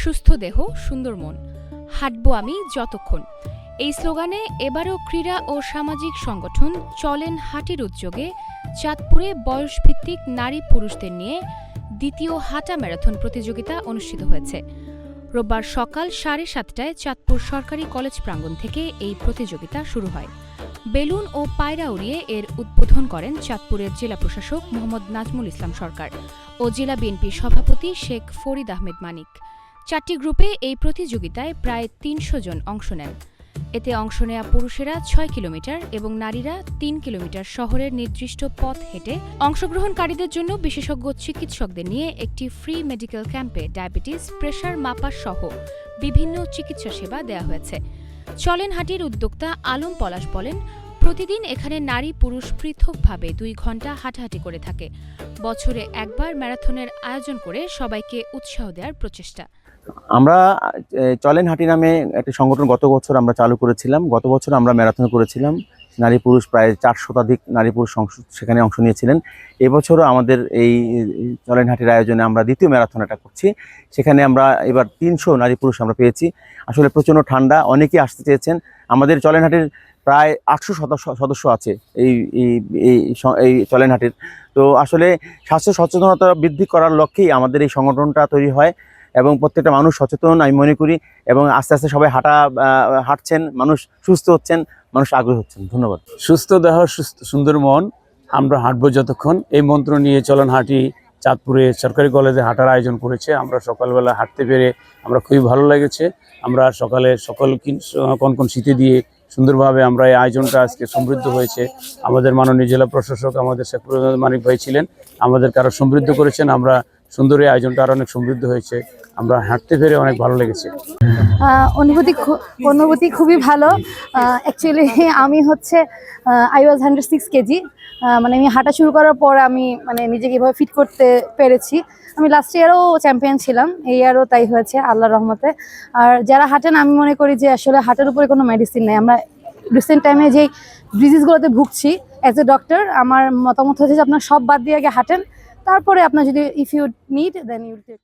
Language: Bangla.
সুস্থ দেহ সুন্দর মন, হাঁটবো আমি যতক্ষণ। এই স্লোগানে এবারও ক্রীড়া ও সামাজিক সংগঠন চলেন হাঁটির উদ্যোগে চাঁদপুরে বয়সভিত্তিক নারী পুরুষদের নিয়ে দ্বিতীয় হাঁটা ম্যারাথন প্রতিযোগিতা অনুষ্ঠিত হয়েছে। রোববার সকাল 7:30টায় চাঁদপুর সরকারি কলেজ প্রাঙ্গণ থেকে এই প্রতিযোগিতা শুরু হয়। বেলুন ও পায়রা উড়িয়ে এর উদ্বোধন করেন চাঁদপুরের জেলা প্রশাসক মোহাম্মদ নাজমুল ইসলাম সরকার ও জেলা বিএনপির সভাপতি শেখ ফরিদ আহমেদ মানিক। 4টি গ্রুপে এই প্রতিযোগিতায় প্রায় 300 জন অংশ নেন। এতে অংশ নেয়া পুরুষেরা 6 কিলোমিটার এবং নারীরা 3 কিলোমিটার শহরের নির্দিষ্ট পথ হেঁটে। অংশগ্রহণকারীদের জন্য বিশেষজ্ঞ চিকিৎসকদের নিয়ে একটি ফ্রি মেডিকেল ক্যাম্পে ডায়াবেটিস, প্রেশার মাপার সহ বিভিন্ন চিকিৎসা সেবা দেওয়া হয়েছে। চলেন হাঁটির উদ্যোক্তা আলম পলাশ বলেন, প্রতিদিন এখানে নারী পুরুষ পৃথকভাবে 2 ঘন্টা হাঁটাহাঁটি করে থাকে। বছরে একবার ম্যারাথনের আয়োজন করে সবাইকে উৎসাহ দেওয়ার প্রচেষ্টা। আমরা চলেন হাঁটি নামে একটা সংগঠন গত বছর আমরা চালু করেছিলাম। গত বছর আমরা ম্যারাথন করেছিলাম, নারী পুরুষ প্রায় 4 শতাধিক নারী পুরুষ সেখানে অংশ নিয়েছিলেন। এবছরও আমাদের এই চলেন হাঁটির আয়োজনে আমরা দ্বিতীয় ম্যারাথন এটা করছি। সেখানে আমরা এবার 300 নারী পুরুষ আমরা পেয়েছি। আসলে প্রচণ্ড ঠান্ডা, অনেকেই আসতে চেয়েছেন। আমাদের চলেন হাঁটির প্রায় 800 সদস্য আছে এই চলেন হাঁটির। তো আসলে স্বাস্থ্য সচেতনতা বৃদ্ধি করার লক্ষ্যেই আমাদের এই সংগঠনটা তৈরি হয় এবং প্রত্যেকটা মানুষ সচেতন আমি মনে করি, এবং আস্তে আস্তে সবাই হাঁটছেন, মানুষ সুস্থ হচ্ছেন, মানুষ আগ্রহী হচ্ছেন। ধন্যবাদ। সুস্থ দেহ সুন্দর মন, আমরা হাঁটবো যতক্ষণ, এই মন্ত্র নিয়ে চলেন হাঁটি চাঁদপুরে সরকারি কলেজে হাঁটার আয়োজন করেছে। আমরা সকালবেলা হাঁটতে পেরে আমরা খুবই ভালো লেগেছে। আমরা সকালে কনকন শীতে দিয়ে সুন্দরভাবে আমরা এই আয়োজনটা আজকে সমৃদ্ধ হয়েছে। আমাদের মাননীয় জেলা প্রশাসক আমাদের শেখ ফরিদ আহমেদ মানিক ভাই ছিলেন, আমাদেরকে আরও সমৃদ্ধ করেছেন। আমরা সুন্দর এই আয়োজনটা আরও অনেক সমৃদ্ধ হয়েছে। আমরা হাঁটতে পেরে অনেক ভালো লেগেছে। অনুভূতি খুবই ভালো। অ্যাকচুয়ালি আমি আই ওয়াজ 106 কেজি। মানে আমি হাঁটা শুরু করার পর আমি নিজেকে এভাবে ফিট করতে পেরেছি। আমি লাস্ট ইয়ারও চ্যাম্পিয়ন ছিলাম, এই ইয়ারও তাই হয়েছে আল্লাহর রহমতে। আর যারা হাঁটেন, আমি মনে করি যে আসলে হাঁটার উপরে কোনো মেডিসিন নেই। আমরা রিসেন্ট টাইমে যেই ডিজিজগুলোতে ভুগছি, অ্যাজ এ ডক্টর আমার মতামত হচ্ছে যে আপনার সব বাদ দিয়ে আগে হাঁটেন, তারপরে আপনার যদি if you need then you take.